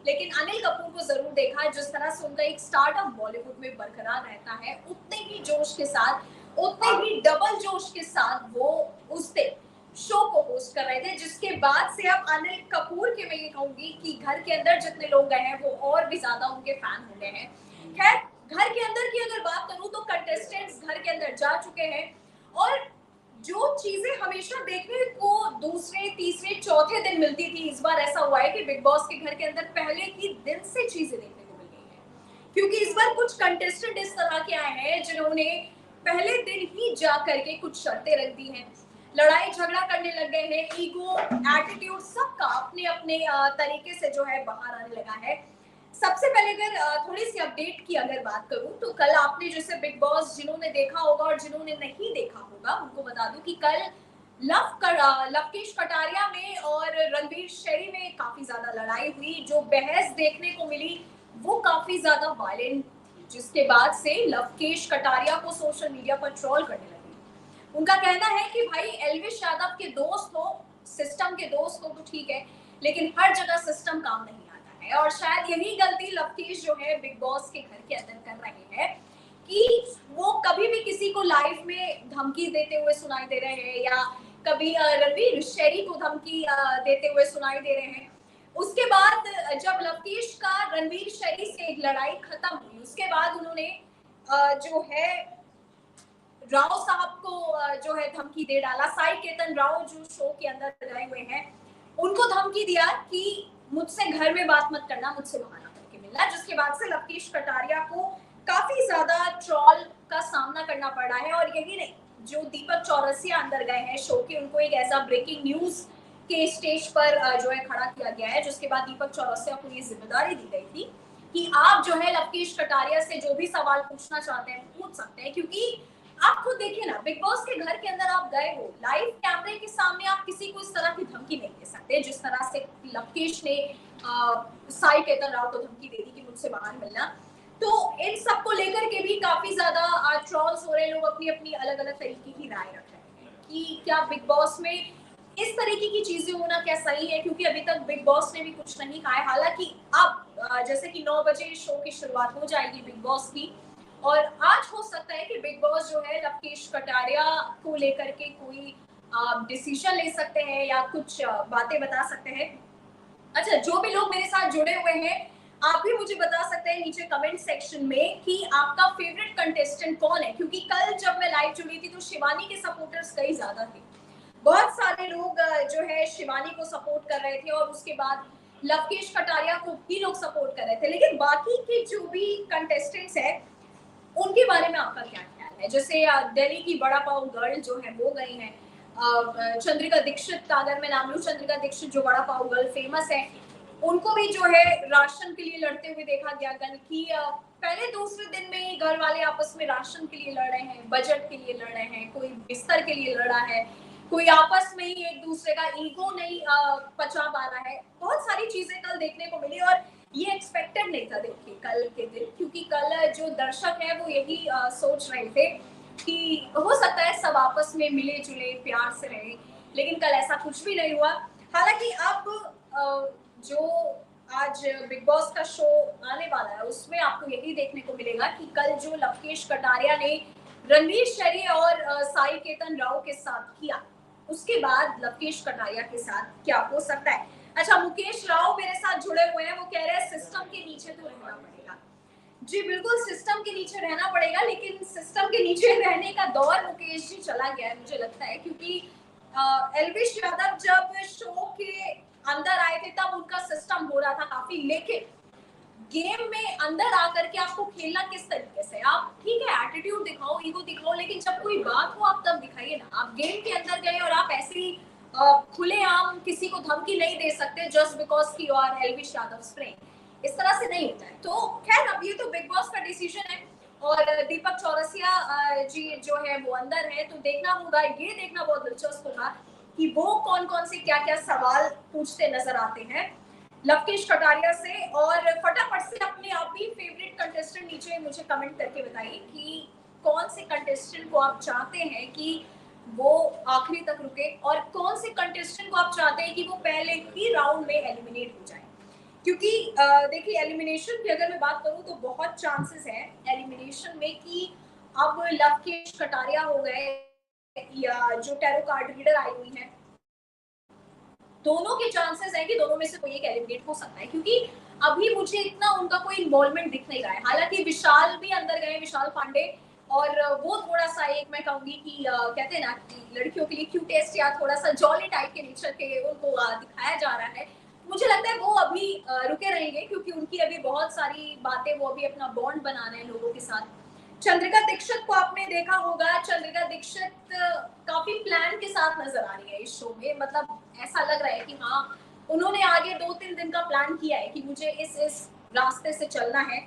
लेकिन अनिल कपूर को जरूर देखा है। जिस तरह से उनका एक स्टार्टअप बॉलीवुड में बरकरार रहता है, उतने ही जोश के साथ, उतने ही डबल जोश के साथ वो उस दिन शो को होस्ट कर रहे थे, जिसके बाद से अब अनिल कपूर के मैं ये कहूंगी कि घर के अंदर जितने लोग गए हैं वो और भी ज्यादा उनके फैन हो गए हैं। खैर, घर के अंदर की अगर बात करूं तो कंटेस्टेंट्स घर के अंदर जा चुके हैं और जो चीजें हमेशा देखने को दूसरे तीसरे चौथे दिन मिलती थी, इस बार ऐसा हुआ है कि बिग बॉस के घर के अंदर पहले ही दिन से चीजें देखने को मिल गई है। क्योंकि इस बार कुछ कंटेस्टेंट इस तरह के आए हैं जिन्होंने पहले दिन ही जा करके कुछ शर्तें रख दी हैं, लड़ाई झगड़ा करने लग गए हैं, ईगो एटीट्यूड सबका अपने अपने तरीके से जो है बाहर आने लगा है। सबसे पहले अगर थोड़ी सी अपडेट की अगर बात करूं तो कल आपने जैसे बिग बॉस जिन्होंने देखा होगा और जिन्होंने नहीं देखा होगा उनको बता दूं कि कल लवकेश कटारिया में और रणवीर शेरी में काफी ज्यादा लड़ाई हुई। जो बहस देखने को मिली वो काफी ज्यादा वायलेंट, जिसके बाद से लवकेश कटारिया को सोशल मीडिया पर ट्रोल करने लगे। उनका कहना है कि भाई एल्विश यादव के दोस्त हो, सिस्टम के दोस्त हो तो ठीक है, लेकिन हर जगह सिस्टम काम नहीं आता है। और शायद यही गलती लवकेश जो है बिग बॉस के घर के अंदर कर रहे हैं कि वो कभी भी किसी को लाइव में धमकी देते हुए सुनाई दे रहे हैं या कभी रणवीर शेरी को धमकी देते हुए सुनाई दे रहे हैं। उसके बाद जब लवकेश का रणवीर शेरी से एक लड़ाई खत्म हुई, उसके बाद उन्होंने जो है राव साहब को जो है धमकी दे डाला। साई केतन राव जो शो के अंदर गए हुए हैं, उनको धमकी दिया कि मुझसे घर में बात मत करना, मुझसे बाहर आकर के मिलना, जिसके बाद से लवकेश कटारिया को काफी ज्यादा ट्रोल का सामना करना पड़ा है। और यही नहीं, जो दीपक चौरसिया अंदर गए हैं शो के, उनको एक ऐसा ब्रेकिंग न्यूज के स्टेज पर जो है खड़ा किया गया है, जिसके बाद दीपक चौरसिया को ये जिम्मेदारी दी गई थी कि आप जो है लवकेश कटारिया से जो भी सवाल पूछना चाहते हैं पूछ सकते हैं। क्योंकि आप खुद देखिए ना, बिग बॉस के घर के अंदर आप गए हो, लाइव कैमरे के सामने आप किसी को इस तरह की धमकी नहीं दे सकते जिस तरह से लवकेश ने साई केतन राव को धमकी दे दी कि मुझसे बाहर मिलना। तो इन सब को लेकर के भी काफी ज्यादा ट्रोल्स हो रहे हैं, लोग अपनी अपनी अलग अलग तरीके की राय रख रहे हैं कि क्या बिग बॉस में इस तरीके की चीजें होना क्या सही है। क्योंकि अभी तक बिग बॉस ने भी कुछ नहीं कहा है। हालांकि अब जैसे कि 9 बजे शो की शुरुआत हो जाएगी बिग बॉस की, और आज हो सकता है कि बिग बॉस जो है लवकेश कटारिया को लेकर के कोई डिसीजन ले सकते हैं या कुछ बातें बता सकते हैं। अच्छा, जो भी लोग मेरे साथ जुड़े हुए हैं, आप भी मुझे बता सकते हैं नीचे कमेंट सेक्शन में कि आपका फेवरेट कंटेस्टेंट कौन है। क्योंकि कल जब मैं लाइव जुड़ी थी तो शिवानी के सपोर्टर्स कई ज्यादा थे, बहुत सारे लोग जो है शिवानी को सपोर्ट कर रहे थे और उसके बाद लवकेश कटारिया को भी लोग सपोर्ट कर रहे थे। लेकिन बाकी के जो भी कंटेस्टेंट्स हैं उनके बारे में आपका क्या ख्याल है। जैसे दिल्ली की बड़ा पाव गर्ल जो है वो गई है, चंद्रिका दीक्षित का अगर मैं नाम लूं, चंद्रिका दीक्षित जो बड़ा पाव गर्ल फेमस है, उनको भी जो है राशन के लिए लड़ते हुए देखा गया। कि पहले दूसरे दिन में ही घर वाले आपस में राशन के लिए लड़ रहे हैं, बजट के लिए लड़ रहे हैं, कोई बिस्तर के लिए लड़ा है, कोई आपस में ही एक दूसरे का ईगो नहीं पचा पा रहा है। बहुत सारी चीजें कल देखने को मिली और ये एक्सपेक्टेड नहीं था देखिए कल के दिन, क्योंकि कल जो दर्शक है वो यही सोच रहे थे कि हो सकता है सब आपस में मिले जुले प्यार से रहे, लेकिन कल ऐसा कुछ भी नहीं हुआ। हालांकि अब जो आज बिग बॉस का शो आने वाला है उसमें आपको यही देखने को मिलेगा कि कल जो लवकेश कटारिया ने रणवीर शेरी और साई केतन राव के साथ किया, उसके बाद लवकेश कटारिया के साथ क्या हो सकता है। अच्छा, मुकेश राव मेरे साथ जुड़े हुए हैं, वो कह रहे हैं सिस्टम के नीचे तो रहना पड़ेगा। जी बिल्कुल, सिस्टम के नीचे रहना पड़ेगा, लेकिन सिस्टम के नीचे रहने का दौर मुकेश जी चला गया है मुझे लगता है। क्योंकि एल्विश यादव जब शो के अंदर आए थे तब उनका सिस्टम हो रहा था काफी, लेकिन गेम में अंदर आकर के आपको खेलना किस तरीके से, आप ठीक है एटीट्यूड दिखाओ, ईगो दिखाओ, लेकिन जब कोई बात हो आप तब दिखाइए ना। आप गेम के अंदर गए और आप ऐसे ही खुलेआम किसी को धमकी नहीं दे सकते जस्ट बिकॉज की you are Elvish Yadav friend, इस तरह से नहीं होता है। तो खैर, अब ये तो बिग बॉस का डिसीजन है और दीपक चौरसिया जी जो है वो अंदर है, तो देखना होगा, ये देखना बहुत दिलचस्प होगा कि वो कौन कौन से क्या क्या सवाल पूछते नजर आते हैं लवकेश कटारिया से। और फटाफट से अपने आप भी फेवरेट कंटेस्टेंट नीचे मुझे कमेंट करके बताइए कि कौन से कंटेस्टेंट को आप चाहते हैं कि वो आखिरी तक रुके और कौन से कंटेस्टेंट को आप चाहते हैं कि वो पहले ही राउंड में एलिमिनेट हो जाए। क्योंकि देखिए एलिमिनेशन की अगर मैं बात करूं तो बहुत चांसेस है एलिमिनेशन में कि अब लवकेश कटारिया हो गए या जो टैरो कार्ड रीडर आई हुई है, दोनों के चांसेस है कि दोनों में से कोई एक एलिमिनेट हो सकता है, क्योंकि अभी मुझे इतना उनका कोई इन्वॉल्वमेंट दिख नहीं रहा है। हालांकि विशाल भी अंदर गए, विशाल पांडे, और वो थोड़ा सा एक मैं कहूंगी कि कहते हैं ना कि लड़कियों के लिए क्यूटेस्ट या थोड़ा सा जॉली टाइप के नेचर के उनको दिखाया जा रहा है। मुझे लगता है वो अभी रुके रहेंगे, क्योंकि उनकी अभी बहुत सारी बातें, वो अभी अपना बॉन्ड बना रहे हैं लोगों के साथ। चंद्रिका दीक्षित को आपने देखा होगा, चंद्रिका दीक्षित काफी प्लान के साथ नजर आ रही है इस शो में। मतलब ऐसा लग रहा है कि हाँ, उन्होंने आगे 2-3 दिन का प्लान किया है कि मुझे इस रास्ते से चलना है।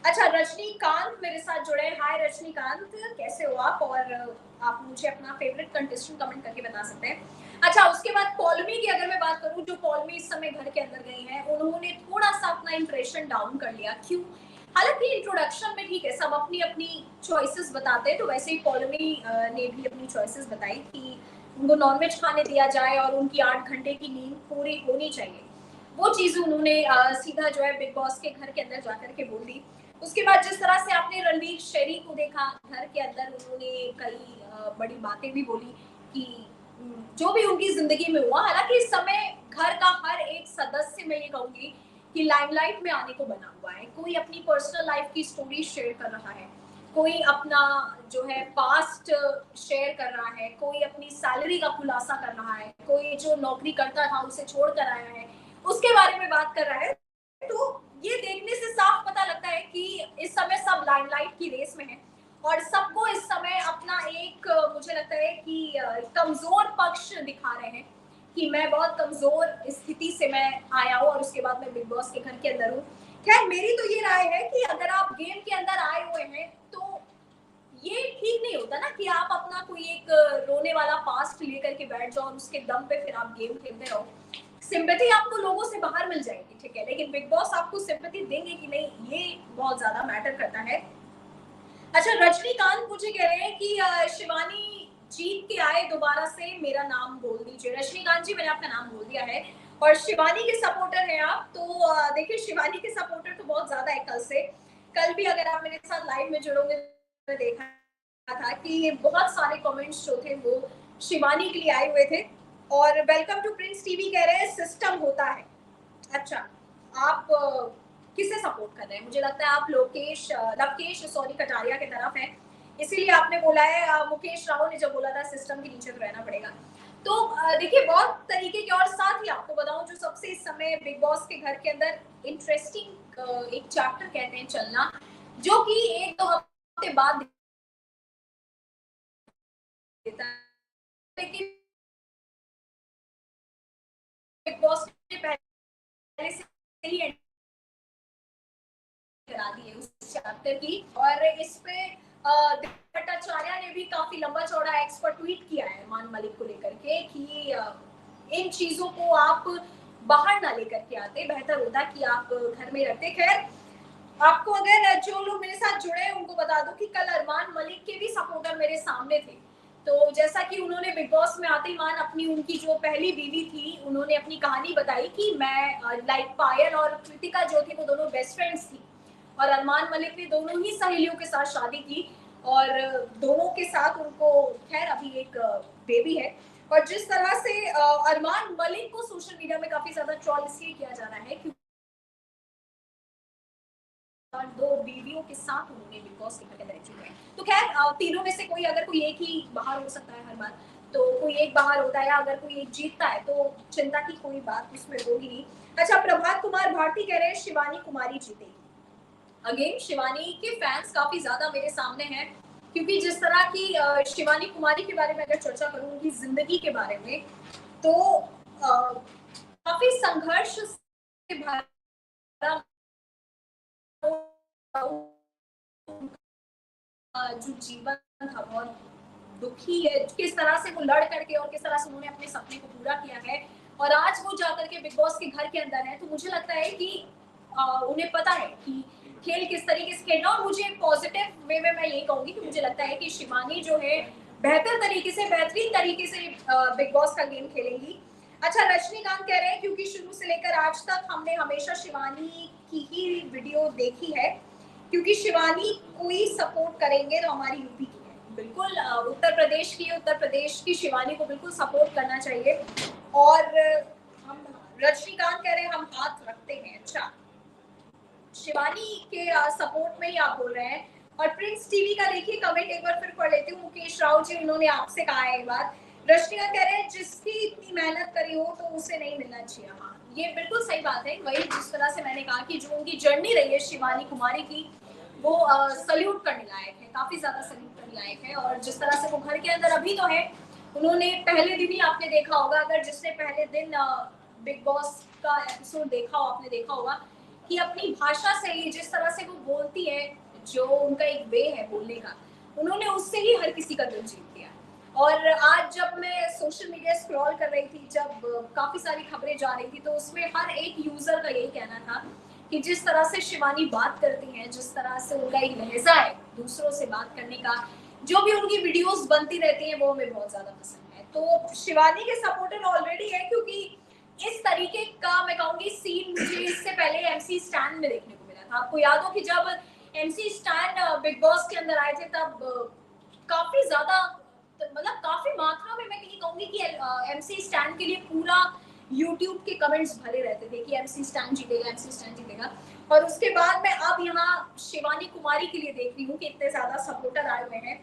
अच्छा, रजनीकांत मेरे साथ जुड़े हैं। हाय रजनीकांत, कैसे हो आप? और आप मुझे अपना फेवरेट कंटेस्टेंट कमेंट करके बता सकते हैं। अच्छा, उसके बाद पॉलमी की अगर मैं बात करूं, जो पॉलमी इस समय घर के अंदर गई हैं, उन्होंने थोड़ा सा अपना इंप्रेशन डाउन कर लिया। क्यों? हालांकि इंट्रोडक्शन में ठीक है, सब अपनी अपनी चॉइसेस बताते हैं, तो वैसे ही पॉलमी ने भी अपनी चॉइसेस बताई कि उनको नॉनवेज खाने दिया जाए और उनकी 8 घंटे की नींद पूरी होनी चाहिए। वो चीज उन्होंने सीधा जो है बिग बॉस के घर के अंदर जाकर के बोल दी। उसके बाद जिस तरह से आपने रणवीर शेरी को देखा घर के अंदर, उन्होंने कई बड़ी बातें भी बोली कि जो भी उनकी जिंदगी में हुआ। हालांकि इस समय घर का हर एक सदस्य, मैं ये कहूंगी कि लाइमलाइट में आने को बना हुआ है। कोई अपनी पर्सनल लाइफ की स्टोरी शेयर कर रहा है, कोई अपना जो है पास्ट शेयर कर रहा है, कोई अपनी सैलरी का खुलासा कर रहा है, कोई जो नौकरी करता था उसे छोड़ कर आया है उसके बारे में बात कर रहा है। तो ये देखने से साफ पता लगता है कि इस समय सब लाइमलाइट की रेस में है और सबको इस समय अपना एक मुझे लगता है कि कमजोर पक्ष दिखा रहे हैं कि मैं बहुत कमजोर स्थिति से मैं आया हूँ और उसके बाद मैं बिग बॉस के घर के अंदर हूँ। खैर, मेरी तो ये राय है कि अगर आप गेम के अंदर आए हुए हैं तो ये ठीक नहीं होता ना कि आप अपना कोई एक रोने वाला पास्ट लेकर के बैठ जाओ और उसके दम पे फिर आप गेम खेलते रहो। सिंपैथी आपको लोगों से बाहर मिल जाएगी, ठीक है, लेकिन बिग बॉस आपको सिंपैथी देंगे कि नहीं, ये बहुत ज्यादा मैटर करता है। अच्छा, रजनीकांत मुझे कह रहे हैं कि शिवानी जीत के आए दोबारा से, मेरा नाम बोल दीजिए। रजनीकांत जी, मैंने आपका नाम बोल दिया है और शिवानी के सपोर्टर हैं आप। तो देखिए, शिवानी के सपोर्टर तो बहुत ज्यादा है कल से। कल भी अगर आप मेरे साथ लाइव में जुड़ोगे तो देखा था कि बहुत सारे कमेंट्स जो थे वो शिवानी के लिए आए हुए थे। और वेलकम टू प्रिंस टीवी कह रहे हैं सिस्टम होता है। अच्छा, आप किसे सपोर्ट कर रहे हैं? मुझे लगता है आप लवकेश सॉरी कटारिया की तरफ हैं, इसीलिए आपने बोला है। मुकेश राव ने जब बोला था सिस्टम के नीचे तो रहना पड़ेगा। तो देखिए, बहुत तरीके के, और साथ ही आपको बताऊं जो सबसे इस समय बिग बॉस के घर के अंदर इंटरेस्टिंग एक चैप्टर कहते हैं चलना, जो कि 1-2 हफ्ते बाद देता है, लेकिन बिग बॉस ने पहले से ही करा दी है उस चैप्टर की। और इस पे भट्टाचार्य ने भी काफी लंबा चौड़ा एक्सपर्ट ट्वीट किया है अरमान मलिक को लेकर के कि इन चीजों को आप बाहर ना लेकर के आते, बेहतर होता कि आप घर में रखते। खैर, आपको अगर जो लोग मेरे साथ जुड़े हैं उनको बता दूं कि कल अरमान मलिक के भी सपोर्टर मेरे सामने थे। तो जैसा कि उन्होंने बिग बॉस में आते ही मान अपनी उनकी जो पहली बीवी थी, उन्होंने अपनी कहानी बताई कि मैं लाइक पायल और कृतिका जो थी वो दोनों बेस्ट फ्रेंड्स थी और अरमान मलिक ने दोनों ही सहेलियों के साथ शादी की और दोनों के साथ उनको खैर अभी एक बेबी है। और जिस तरह से अरमान मलिक को सोशल मीडिया में काफी ज्यादा ट्रोल इसलिए किया जा रहा है क्योंकि 2 बीवियों के साथ उन्होंने बिग बॉस के घर के अंदर रह चुके हैं। तो खैर, तीनों में से कोई अगर कोई एक ही बाहर हो सकता है हर बार, तो कोई एक बाहर होता है या अगर कोई एक जीतता है तो चिंता की कोई बात उसमें होगी नहीं। अच्छा, प्रभात कुमार भारती कह रहे हैं शिवानी कुमारी जीतेगी। अगेन, शिवानी के फैंस काफी ज्यादा मेरे सामने हैं, क्योंकि जिस तरह की शिवानी कुमारी के बारे में अगर चर्चा करूं, उनकी जिंदगी के बारे में, तो काफी संघर्ष से भरा जो जीवन था बहुत दुखी है, किस तरह से वो लड़ करके और किस तरह से उन्होंने अपने सपने को पूरा किया है और आज वो जाकर के बिग बॉस के घर के अंदर है। तो मुझे लगता है कि उन्हें पता है कि खेल किस तरीके से खेलना। और मुझे पॉजिटिव वे में मैं ये कहूंगी कि मुझे लगता है कि शिवानी जो है बेहतर तरीके से, बेहतरीन तरीके से बिग बॉस का गेम खेलेंगी। अच्छा, रजनीकांत कह रहे हैं क्योंकि शुरू से लेकर आज तक हमने हमेशा शिवानी की ही वीडियो देखी है, क्योंकि शिवानी को ही सपोर्ट करेंगे तो हमारी यूपी की है। बिल्कुल उत्तर प्रदेश की शिवानी को बिल्कुल सपोर्ट करना चाहिए। और हम रजनीकांत कह रहे हैं हम हाथ रखते हैं। अच्छा, शिवानी के सपोर्ट में ही आप बोल रहे हैं। और प्रिंस टीवी का देखिए कमेंट एक बार फिर पढ़ लेती हूँ। मुकेश राव जी, उन्होंने आपसे कहा है एक बार, रश्मिका कह रहे हैं जिसकी इतनी मेहनत करी हो तो उसे नहीं मिलना चाहिए। हाँ, ये बिल्कुल सही बात है। वही जिस तरह से मैंने कहा कि जो उनकी जर्नी रही है शिवानी कुमारी की, वो सल्यूट करने लायक है, काफी ज्यादा सल्यूट करने लायक है। और जिस तरह से वो घर के अंदर अभी तो है, उन्होंने पहले दिन ही आपने देखा होगा, अगर जिसने पहले दिन बिग बॉस का एपिसोड देखा हो, आपने देखा होगा कि अपनी भाषा से ही, जिस तरह से वो बोलती है, जो उनका एक वे है बोलने का, उन्होंने उससे ही हर किसी का दिल जीत लिया। और आज जब मैं सोशल मीडिया स्क्रॉल कर रही थी, जब काफी सारी खबरें जा रही थी, तो उसमें हर एक यूजर का यही कहना था कि जिस तरह से शिवानी बात करती हैं, जिस तरह से उनका एक लहजा है दूसरों से बात करने का, जो भी उनकी वीडियोस बनती रहती हैं, वो हमें बहुत ज्यादा पसंद है। तो शिवानी के सपोर्टर ऑलरेडी है, क्योंकि इस तरीके का मैं कहूंगी सीन मुझे इससे पहले एमसी स्टैन में देखने को मिला था। आपको याद हो कि जब एमसी स्टैन बिग बॉस के अंदर आए थे, तब काफी ज्यादा, मतलब काफी मात्रा में मैं ये कहूंगी कि एमसी स्टैन के लिए पूरा यूट्यूब के कमेंट्स भरे रहते थे कि एमसी स्टैन जीतेगा, एमसी स्टैन जीतेगा। और उसके बाद मैं अब यहाँ शिवानी कुमारी के लिए देख रही हूँ कि इतने ज्यादा सपोर्टर आए हुए हैं।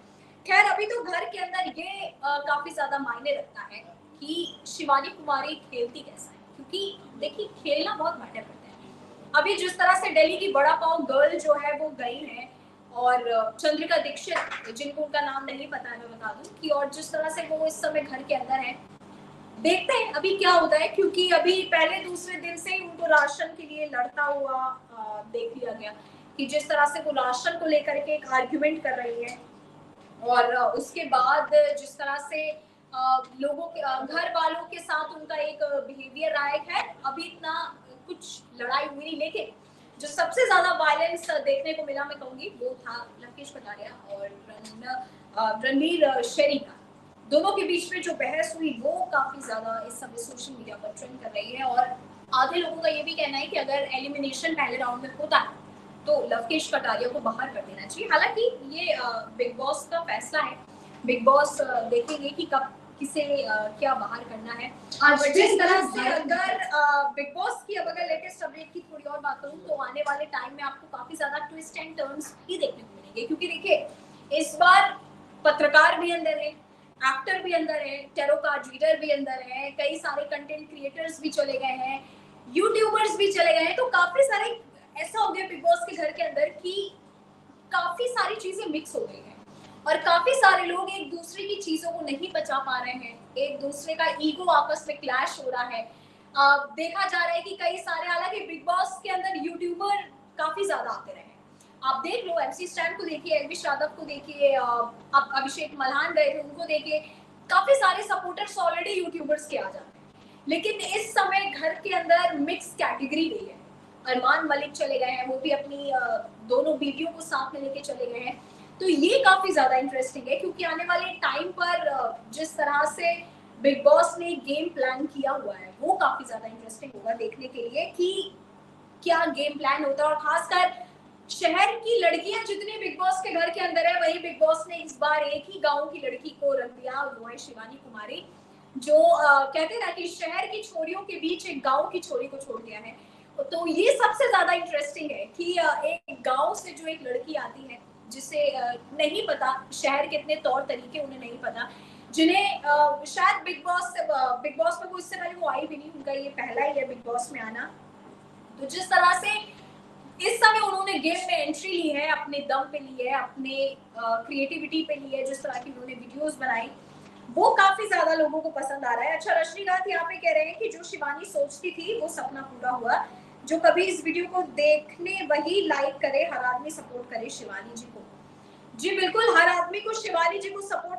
खैर, अभी तो घर के अंदर ये काफी ज्यादा मायने रखता है कि शिवानी कुमारी खेलती कैसा है, क्योंकि देखिए खेलना बहुत मैटर करता है। अभी जिस तरह से दिल्ली की बड़ा पाव गर्ल जो है वो गई है, और चंद्रिका दीक्षित, जिनको उनका नाम नहीं पता है मैं बता दूं कि, और जिस तरह से वो इस समय घर के अंदर है, देखते हैं अभी क्या होता है। क्योंकि अभी पहले दूसरे दिन से ही उनको राशन के लिए लड़ता हुआ देख लिया गया, कि जिस तरह से वो राशन को लेकर के एक आर्ग्यूमेंट कर रही है। और उसके बाद जिस तरह से लोगों के घर वालों के साथ उनका एक बिहेवियर रहा है, अभी इतना कुछ लड़ाई हुई नहीं, लेकिन जो सबसे ज्यादा वायलेंस देखने को मिला मैं कहूंगी वो था लवकेश कटारिया और रणवीर शेरी का। दोनों के बीच में जो बहस हुई वो काफी ज्यादा इस समय सोशल मीडिया पर ट्रेंड कर रही है। और आधे लोगों का ये भी कहना है कि अगर एलिमिनेशन पहले राउंड में होता है तो लवकेश कटारिया को बाहर कर देना चाहिए। हालांकि ये बिग बॉस का फैसला है, बिग बॉस देखेंगे कि कब किसे क्या बाहर करना है। आज जिस तरह से अगर बिग बॉस की अब अगर लेटेस्ट अपडेट की थोड़ी और बात करूं, तो आने वाले टाइम में आपको काफी ज्यादा ट्विस्ट एंड टर्न्स भी देखने को मिलेंगे, क्योंकि देखिए इस बार पत्रकार भी अंदर है, एक्टर भी अंदर है, टेरो कार्ड रीडर भी अंदर है, कई सारे कंटेंट क्रिएटर्स भी चले गए हैं, यूट्यूबर्स भी चले गए हैं। तो काफी सारे ऐसा हो गया बिग बॉस के घर के अंदर कि काफी सारी चीजें मिक्स हो गई हैं, और काफी सारे लोग एक दूसरे की चीजों को नहीं बचा पा रहे हैं, एक दूसरे का ईगो आपस में क्लैश हो रहा है। देखा जा रहा है कि कई सारे, हालांकि बिग बॉस के अंदर यूट्यूबर काफी ज्यादा आते रहे हैं। आप देख लो, एमसी स्टैन को देखिए, एलविश यादव को देखिए, अब अभिषेक मल्हान गए थे उनको देखिए, काफी सारे सपोर्टर्स ऑलरेडी यूट्यूबर्स के आ जाते हैं। लेकिन इस समय घर के अंदर मिक्स कैटेगरी गई है। अरमान मलिक चले गए हैं, वो भी अपनी दोनों बीवियों को साथ में लेके चले गए हैं। तो ये काफी ज्यादा इंटरेस्टिंग है, क्योंकि आने वाले टाइम पर जिस तरह से बिग बॉस ने गेम प्लान किया हुआ है, वो काफी ज्यादा इंटरेस्टिंग होगा देखने के लिए कि क्या गेम प्लान होता है। और खासकर शहर की लड़कियां जितनी बिग बॉस के घर के अंदर है, वही बिग बॉस ने इस बार एक ही गांव की लड़की को रख दिया, वो है शिवानी कुमारी, जो कहते ना कि शहर की छोरियों के बीच एक गांव की छोरी को छोड़ दिया है। तो ये सबसे ज्यादा इंटरेस्टिंग है कि एक गांव से जो एक लड़की आती है, जिसे नहीं पता शहर के इतने तौर तरीके उन्हें नहीं पता, जिन्हें शायद बिग बॉस में वो इससे पहले वो आई भी नहीं, उनका ये पहला ही है बिग बॉस में आना। तो जिस तरह से इस समय उन्होंने गेम में एंट्री ली है, अपने दम पे ली है, अपने क्रिएटिविटी पे ली है, जिस तरह की उन्होंने वीडियोस बनाई, वो काफी ज्यादा लोगों को पसंद आ रहा है। अच्छा, रजनीकांत यहाँ पे कह रहे हैं कि जो शिवानी सोचती थी वो सपना पूरा हुआ, जो कभी इस वीडियो को देखने वही लाइक करे, हर आदमी सपोर्ट करे शिवानी जी को। जी बिल्कुल, हर आदमी को शिवानी जी को सपोर्ट